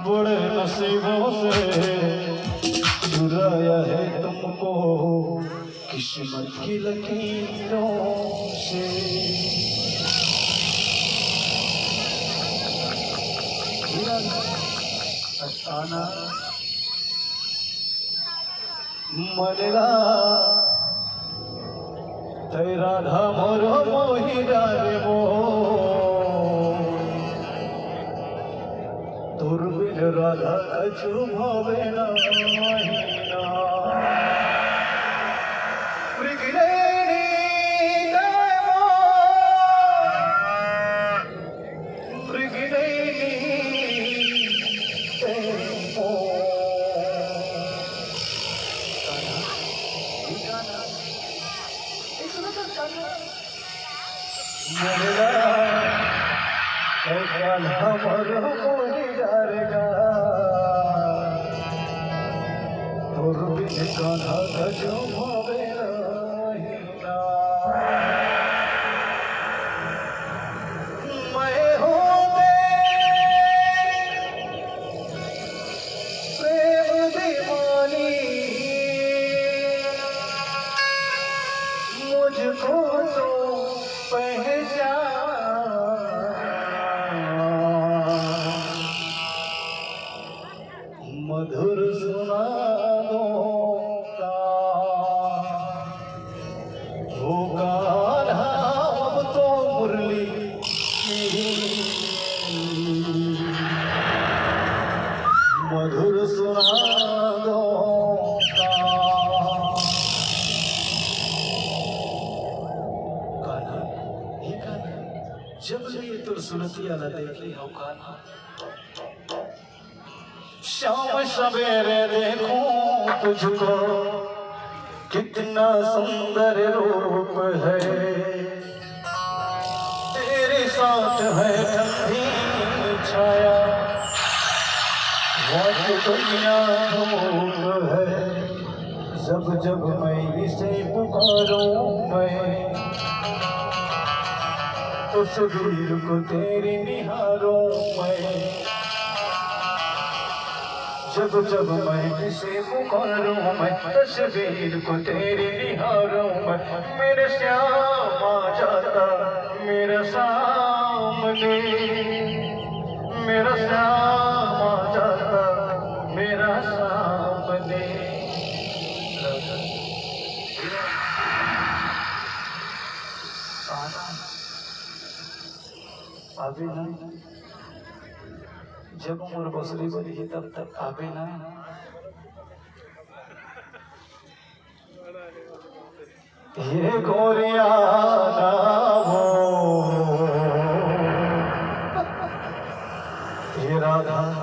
बड़े नसीबों से चुराया है तुमको किस्मत की लकीरों से। अफसाना मनेगा तेरा धामरो मोही डाले वो दुर्बिन राधा कछु भावे ना महीना मृगिलेनी दयमो मृगिलेनी दयमो हमारा मोही डालेगा दुर्बिन राधा कछु भावे ना मैं हूँ प्रेम दीवानी मुझको तो पहचान मधुर सुना दो वो गाना अब तो मुरली मधुर सुना दो गाना ये गाना जब ये तुर सुनती आला देखी हो गाना शाम सवेरे देखूं तुझको कितना सुंदर रूप है तेरे साथ है ठंडी छाया वो दुनिया धूप है जब जब मैं इसे पुकारूं मैं तस्वीर को तेरी निहारूं मैं जब जब मैं इसे पुकारूं मैं तस्वीर को तेरी निहारूं मैं मेरे श्याम आ जाता मेरा सामने मेरा श्याम आ जाता मेरा सामने अभी ना जब उम्र बसरी बनी तब तक आवे ना ये गोरिया